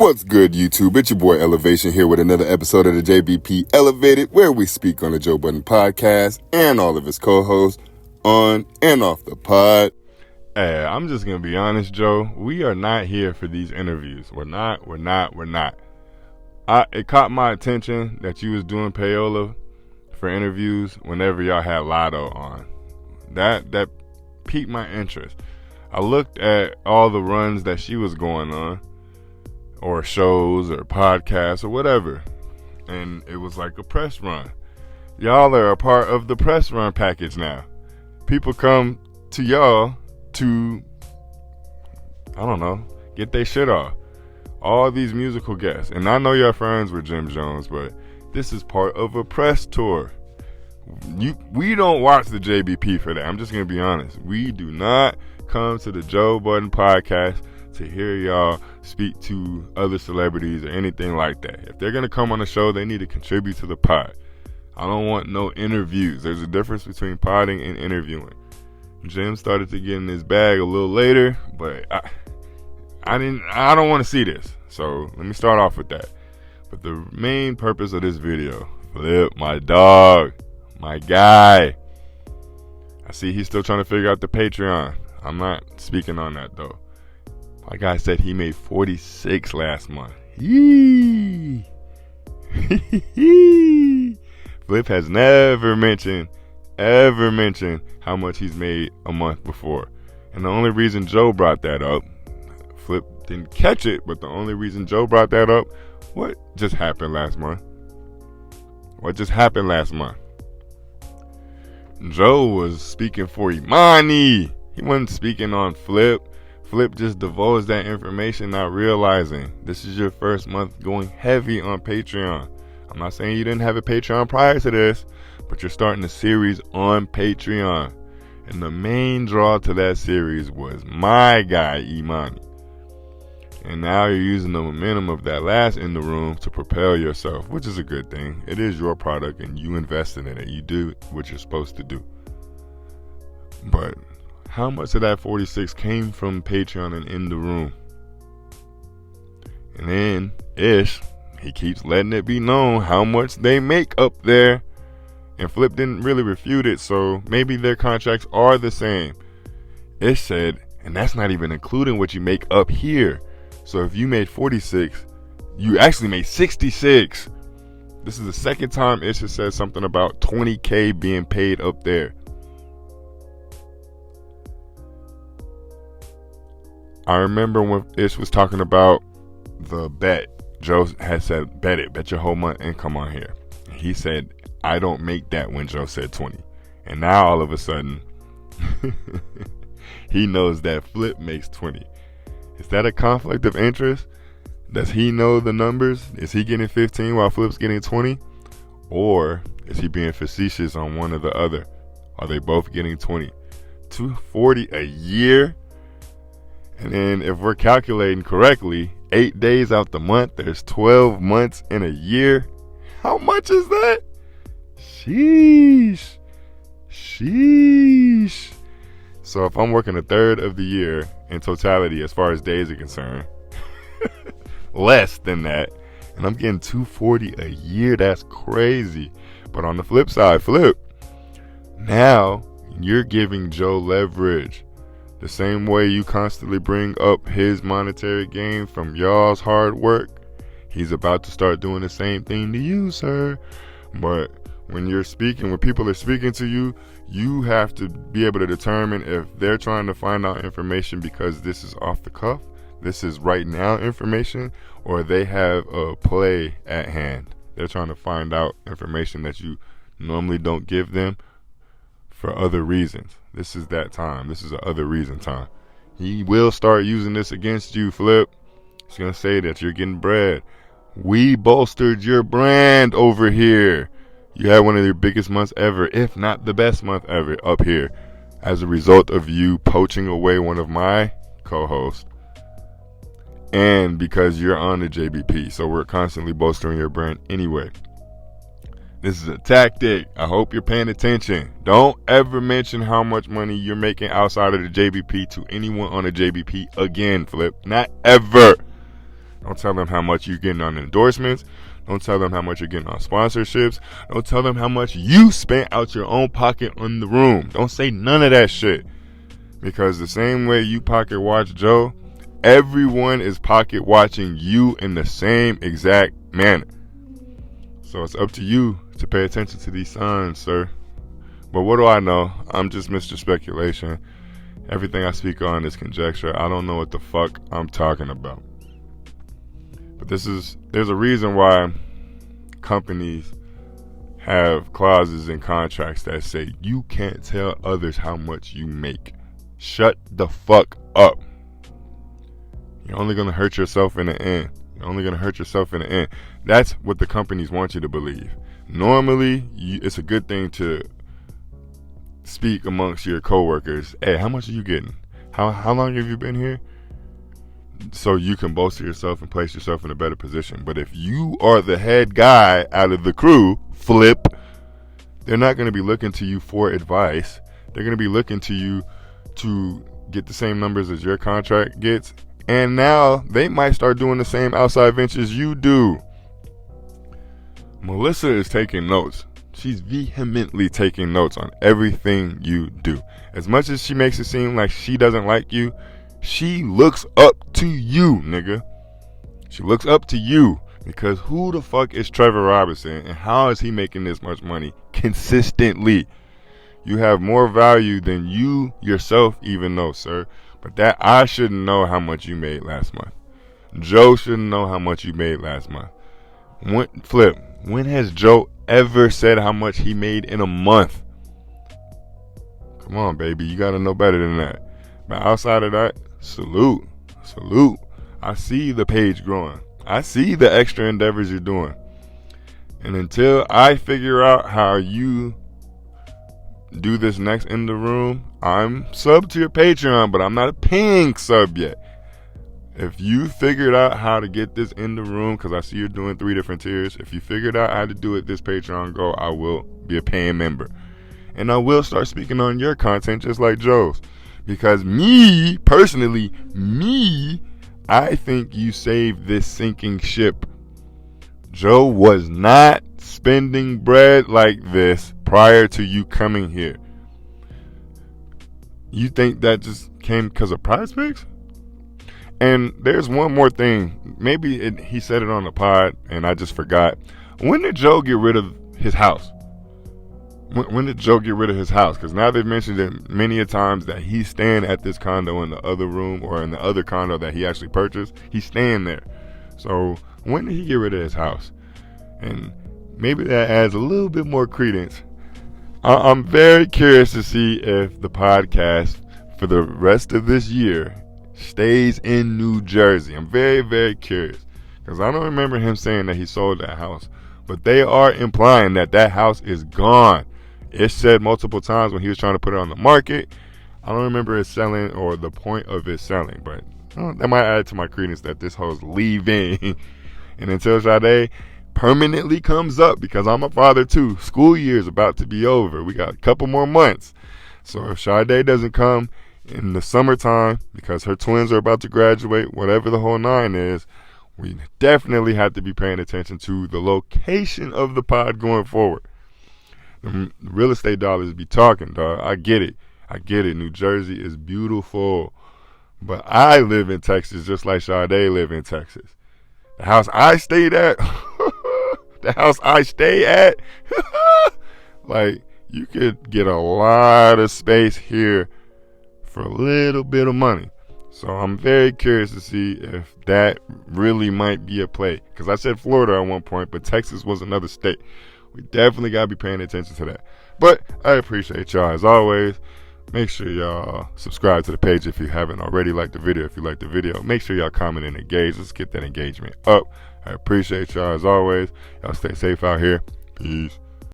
What's good, YouTube? It's your boy Elevation here with another episode of the JBP Elevated, where we speak on the Joe Budden podcast and all of his co-hosts on and off the pod. Hey, I'm just going to be honest, Joe. We are not here for these interviews. We're not. It caught my attention that you was doing payola for interviews whenever y'all had Lotto on. That piqued my interest. I looked at all the runs that she was going on, or shows or podcasts or whatever, and it was like a press run. Y'all are a part of the press run package now. People come to y'all to, I don't know, get their shit off. All these musical guests. And I know you're friends with Jim Jones, but this is part of a press tour. We don't watch the JBP for that. I'm just going to be honest. We do not come to the Joe Budden podcast to hear y'all speak to other celebrities or anything like that. If they're going to come on the show, they need to contribute to the pod. I don't want no interviews. There's a difference between podding and interviewing. Jim started to get in his bag a little later, but I don't want to see this. So let me start off with that. But the main purpose of this video, Flip, my dog, my guy. I see he's still trying to figure out the Patreon. I'm not speaking on that though. My guy said he made 46 last month. Yee. Flip has never mentioned how much he's made a month before. And the only reason Joe brought that up, Flip didn't catch it, but the only reason Joe brought that up, what just happened last month? Joe was speaking for Imani. He wasn't speaking on Flip. Flip just divulged that information, not realizing this is your first month going heavy on Patreon. I'm not saying you didn't have a Patreon prior to this, but you're starting a series on Patreon. And the main draw to that series was my guy, Imani. And now you're using the momentum of that last in the room to propel yourself, which is a good thing. It is your product and you invested in it. You do what you're supposed to do. But how much of that 46 came from Patreon and in the room? And then he keeps letting it be known how much they make up there. And Flip didn't really refute it, so maybe their contracts are the same. Ish said, and that's not even including what you make up here. So if you made 46, you actually made 66. This is the second time Ish has said something about 20K being paid up there. I remember when Ish was talking about the bet. Joe had said, bet your whole month income on here. He said, I don't make that when Joe said 20. And now all of a sudden, he knows that Flip makes 20. Is that a conflict of interest? Does he know the numbers? Is he getting 15 while Flip's getting 20? Or is he being facetious on one or the other? Are they both getting 20? $240 a year? And then if we're calculating correctly, 8 days out the month, there's 12 months in a year. How much is that? Sheesh. So if I'm working a third of the year in totality as far as days are concerned, less than that, and I'm getting $240 a year, that's crazy. But on the flip side, Flip, now you're giving Joe leverage. The same way you constantly bring up his monetary gain from y'all's hard work, he's about to start doing the same thing to you, sir. But when people are speaking to you, you have to be able to determine if they're trying to find out information because this is off the cuff, this is right now information, or they have a play at hand. They're trying to find out information that you normally don't give them for other reasons. This is that time. This is a other reason time. He will start using this against you, Flip. He's going to say that you're getting bread. We bolstered your brand over here. You had one of your biggest months ever, if not the best month ever, up here as a result of you poaching away one of my co-hosts. And because you're on the JBP, so we're constantly bolstering your brand anyway. This is a tactic. I hope you're paying attention. Don't ever mention how much money you're making outside of the JBP to anyone on the JBP again, Flip. Not ever. Don't tell them how much you're getting on endorsements. Don't tell them how much you're getting on sponsorships. Don't tell them how much you spent out your own pocket on the room. Don't say none of that shit. Because the same way you pocket watch Joe, everyone is pocket watching you in the same exact manner. So it's up to you to pay attention to these signs, sir. But what do I know? I'm just Mr. Speculation. Everything I speak on is conjecture. I don't know what the fuck I'm talking about. But there's a reason why companies have clauses in contracts that say you can't tell others how much you make. Shut the fuck up. You're only going to hurt yourself in the end. You're only going to hurt yourself in the end. That's what the companies want you to believe. Normally, it's a good thing to speak amongst your coworkers. Hey, how much are you getting? How long have you been here? So you can bolster yourself and place yourself in a better position. But if you are the head guy out of the crew, Flip, they're not going to be looking to you for advice. They're going to be looking to you to get the same numbers as your contract gets. And now they might start doing the same outside ventures you do. Melissa is taking notes. She's vehemently taking notes on everything you do. As much as she makes it seem like she doesn't like you, she looks up to you, nigga. She looks up to you because who the fuck is Trevor Robinson and how is he making this much money consistently? You have more value than you yourself even know, sir. But that I shouldn't know how much you made last month. Joe shouldn't know how much you made last month. Flip, when has Joe ever said how much he made in a month? Come on, baby. You got to know better than that. But outside of that, salute. I see the page growing. I see the extra endeavors you're doing. And until I figure out how you do this next in the room, I'm sub to your Patreon, but I'm not a paying sub yet. If you figured out how to get this in the room, because I see you're doing 3 different tiers, if you figured out how to do it this Patreon go, I will be a paying member. And I will start speaking on your content just like Joe's. Because me, personally, I think you saved this sinking ship. Joe was not spending bread like this prior to you coming here. You think that just came because of Prize Picks? And there's one more thing. Maybe he said it on the pod and I just forgot. When did Joe get rid of his house? When did Joe get rid of his house? Because now they've mentioned it many a times that he's staying at this condo in the other room or in the other condo that he actually purchased. He's staying there. So when did he get rid of his house? And maybe that adds a little bit more credence. I'm very curious to see if the podcast for the rest of this year stays in New Jersey. I'm very, very curious. Because I don't remember him saying that he sold that house. But they are implying that that house is gone. It's said multiple times when he was trying to put it on the market. I don't remember it selling or the point of it selling, but that might add to my credence that this hoe's leaving. And until Sade permanently comes up, because I'm a father too, school year is about to be over. We got a couple more months. So if Sade doesn't come in the summertime, because her twins are about to graduate, whatever the whole 9 is, we definitely have to be paying attention to the location of the pod going forward. The real estate dollars be talking, dog. I get it. New Jersey is beautiful. But I live in Texas just like Sade live in Texas. The house I stayed at, like, you could get a lot of space here for a little bit of money. So I'm very curious to see if that really might be a play. Because I said Florida at one point, but Texas was another state. We definitely got to be paying attention to that. But I appreciate y'all as always. Make sure y'all subscribe to the page if you haven't already. Like the video if you like the video. Make sure y'all comment and engage. Let's get that engagement up. I appreciate y'all as always. Y'all stay safe out here. Peace.